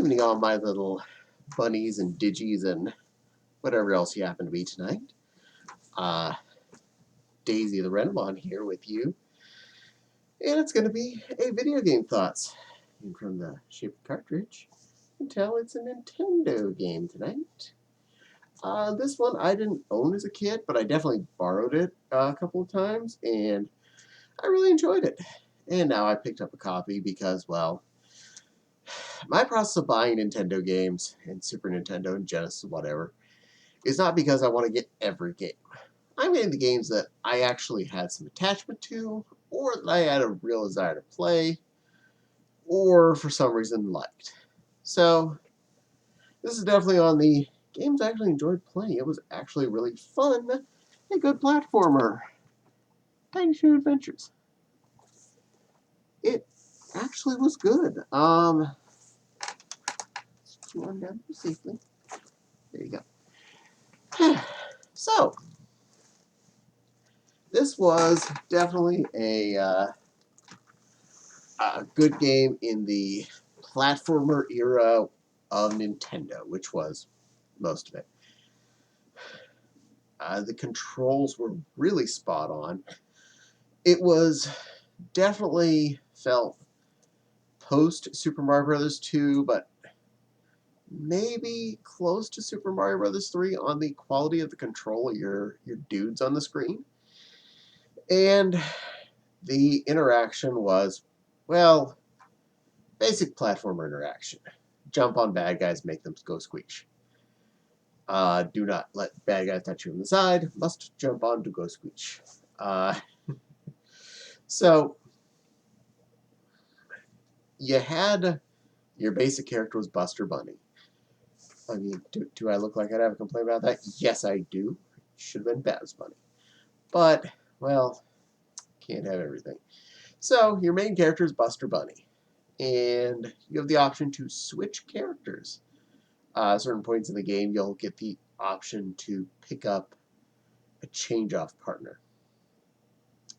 evening, all my little bunnies and digis and whatever else you happen to be tonight. Daisy the Renamon here with you, and it's going to be a video game thoughts. And from the shape of the cartridge, you can tell it's a Nintendo game tonight. This one I didn't own as a kid, but I definitely borrowed it a couple of times, and I really enjoyed it. And now I picked up a copy because, well, my process of buying Nintendo games and Super Nintendo and Genesis, whatever, is not because I want to get every game. I'm getting the games that I actually had some attachment to, or that I had a real desire to play, or for some reason liked. So, this is definitely on the games I actually enjoyed playing. It was actually really fun. A good platformer. Tiny Toon Adventures. It actually was good. One down safely. There you go. So, this was definitely a good game in the platformer era of Nintendo, which was most of it. The controls were really spot on. It was definitely felt post Super Mario Bros. 2, but maybe close to Super Mario Bros. 3 on the quality of the control of your dudes on the screen. And the interaction was, well, basic platformer interaction. Jump on bad guys, make them go squeak. Do not let bad guys touch you on the side. Must jump on to go squeak. So, you had your basic character was Buster Bunny. I mean, do I look like I'd have a complaint about that? Yes, I do. Should have been Baz Bunny. But, well, can't have everything. So, your main character is Buster Bunny. And you have the option to switch characters. Certain points in the game, you'll get the option to pick up a change-off partner.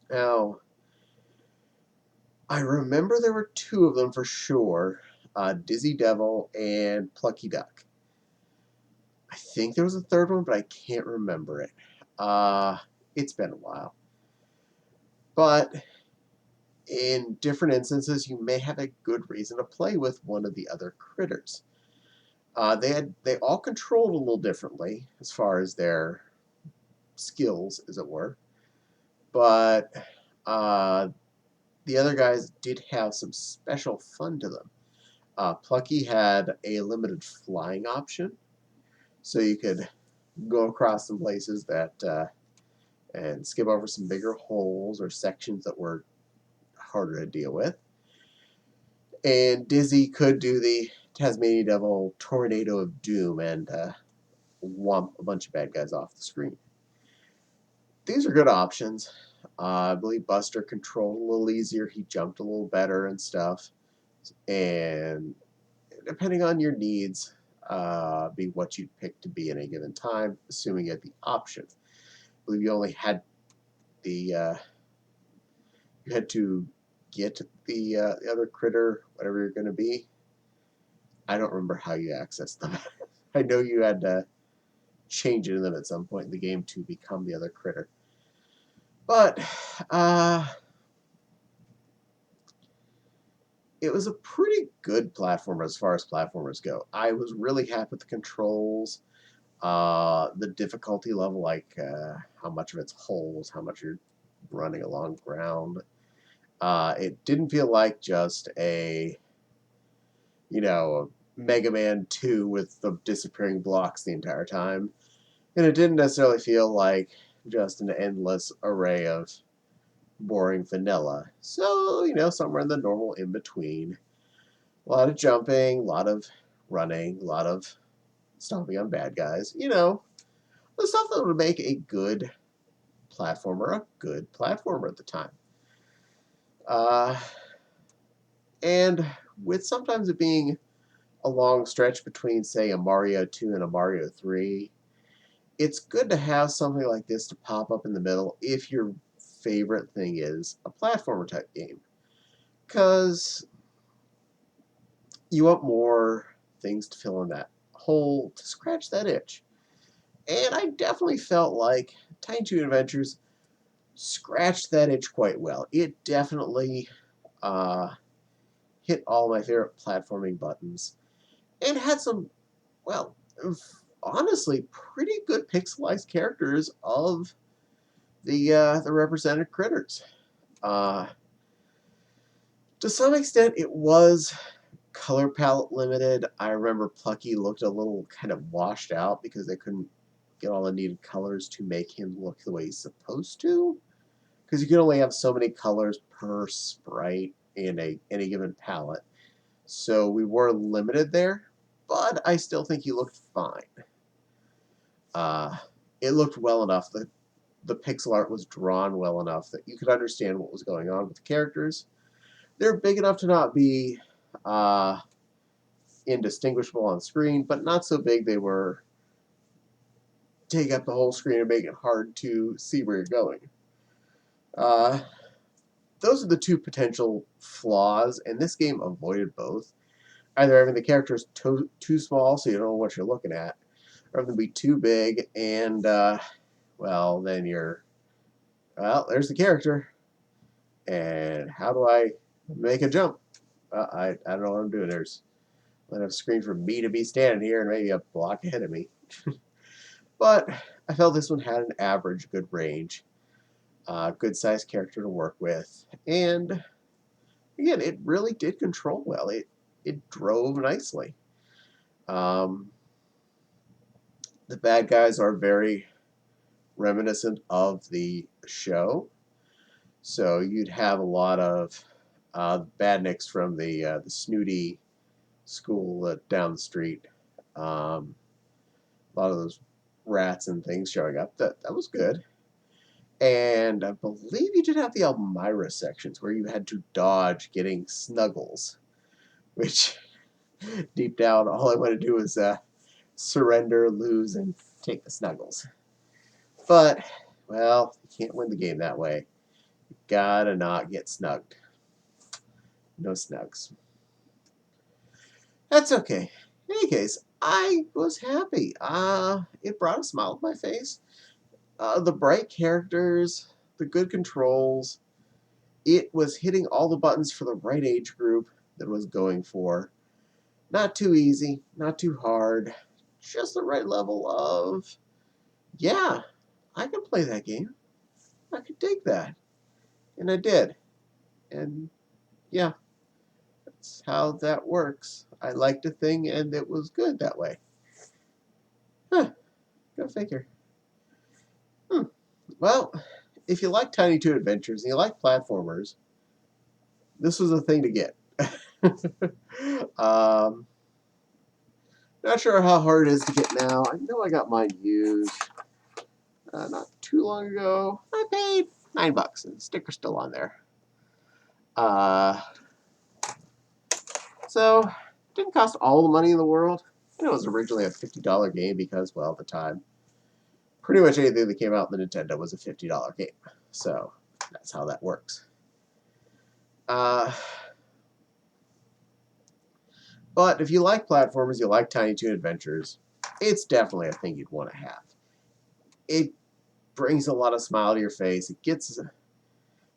Now, I remember there were two of them for sure, Dizzy Devil and Plucky Duck. I think there was a third one, but I can't remember it. It's been a while. But in different instances, you may have a good reason to play with one of the other critters. They all controlled a little differently as far as their skills, as it were. But the other guys did have some special fun to them. Plucky had a limited flying option, so you could go across some places that and skip over some bigger holes or sections that were harder to deal with. And Dizzy could do the Tasmanian Devil Tornado of Doom and whomp a bunch of bad guys off the screen. These are good options. I believe Buster controlled a little easier. He jumped a little better and stuff. And depending on your needs, be what you'd pick to be in a given time, assuming you had the option. I believe you only had the you had to get the other critter, whatever you're going to be. I don't remember how you accessed them. I know you had to change into them at some point in the game to become the other critter. But it was a pretty good platformer as far as platformers go. I was really happy with the controls, the difficulty level, like how much of it's holes, how much you're running along ground. It didn't feel like just a, Mega Man 2 with the disappearing blocks the entire time. And it didn't necessarily feel like just an endless array of boring vanilla. So, somewhere in the normal in-between. A lot of jumping, a lot of running, a lot of stomping on bad guys. The stuff that would make a good platformer at the time. And with sometimes it being a long stretch between, say, a Mario 2 and a Mario 3, it's good to have something like this to pop up in the middle if your favorite thing is a platformer type game. Because you want more things to fill in that hole, to scratch that itch. And I definitely felt like Tiny Toon Adventures scratched that itch quite well. It definitely hit all my favorite platforming buttons and had some, well, honestly, pretty good pixelized characters of the represented critters. Uh, to some extent, it was color palette limited. I remember Plucky looked a little kind of washed out because they couldn't get all the needed colors to make him look the way he's supposed to. Because you can only have so many colors per sprite in any given palette. So we were limited there, but I still think he looked fine. It looked well enough that the pixel art was drawn well enough that you could understand what was going on with the characters. They're big enough to not be indistinguishable on screen, but not so big they were take up the whole screen and make it hard to see where you're going. Those are the two potential flaws, and this game avoided both. Either having the characters too small so you don't know what you're looking at, or having them be too big and, well, then you're, well, there's the character, and how do I make a jump? I don't know what I'm doing. There's enough screen for me to be standing here and maybe a block ahead of me. But I felt this one had an average good range, good sized character to work with, and again, it really did control well. It drove nicely. The bad guys are very reminiscent of the show, so you'd have a lot of badniks from the snooty school down the street. A lot of those rats and things showing up. That was good. And I believe you did have the Elmira sections where you had to dodge getting snuggles, which deep down all I want to do is surrender, lose, and take the snuggles. But, well, you can't win the game that way. You gotta not get snugged. No snugs. That's okay. In any case, I was happy. It brought a smile to my face. The bright characters, the good controls, it was hitting all the buttons for the right age group that it was going for. Not too easy, not too hard, just the right level of, yeah, I could play that game. I could dig that. And I did. And yeah, that's how that works. I liked a thing and it was good that way. Huh, go figure. Well, if you like Tiny Toon Adventures and you like platformers, this was a thing to get. Not sure how hard it is to get now. I know I got mine used not too long ago. I paid $9 and the sticker's still on there. So, didn't cost all the money in the world. It was originally a $50 game because, well, at the time, pretty much anything that came out in the Nintendo was a $50 game. So, that's how that works. But if you like platformers, you like Tiny Toon Adventures, it's definitely a thing you'd want to have. It brings a lot of smile to your face. It gets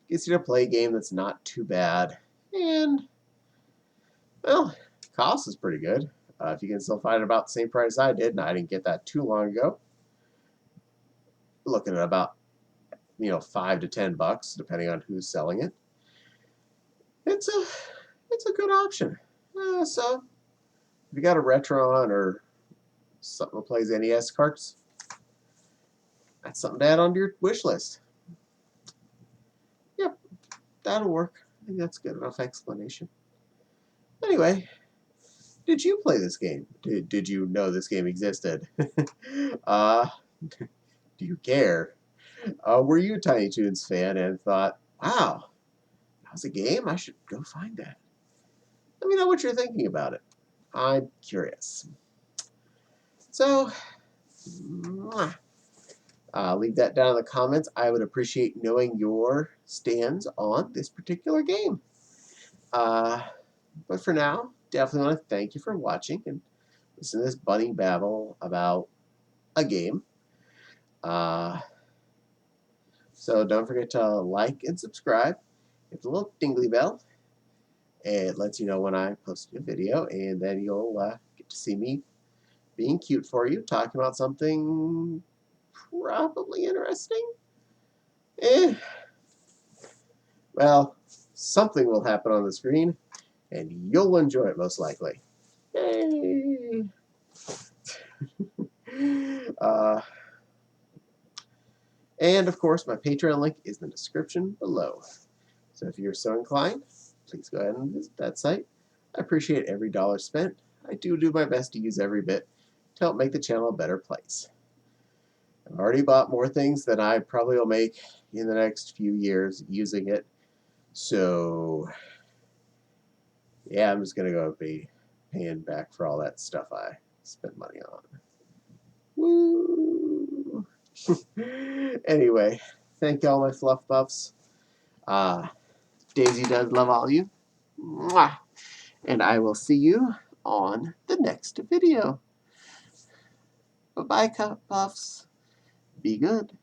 you to play a game that's not too bad. And, well, cost is pretty good. If you can still find it about the same price I did, and I didn't get that too long ago. Looking at about, $5 to $10, depending on who's selling it. It's a good option. So, if you got a Retron or something that plays NES carts, that's something to add onto your wish list. Yep, that'll work. I think that's good enough explanation. Anyway, did you play this game? Did you know this game existed? Do you care? Were you a Tiny Toons fan and thought, wow, that was a game? I should go find that. Let me know what you're thinking about it. I'm curious. So, leave that down in the comments. I would appreciate knowing your stands on this particular game. But for now, definitely want to thank you for watching. And listen to this bunny babble about a game. So don't forget to like and subscribe. Hit the little dingly bell. It lets you know when I post a video, and then you'll get to see me being cute for you, talking about something probably interesting. Eh, well, something will happen on the screen, and you'll enjoy it most likely. Yay! uh, and of course, my Patreon link is in the description below. So if you're so inclined, please go ahead and visit that site. I appreciate every dollar spent. I do my best to use every bit to help make the channel a better place. I've already bought more things than I probably will make in the next few years using it. So, yeah, I'm just going to go be paying back for all that stuff I spent money on. Woo! Anyway, thank you all my fluff buffs. Daisy does love all of you. Mwah! And I will see you on the next video. Bye-bye, puffs. Be good.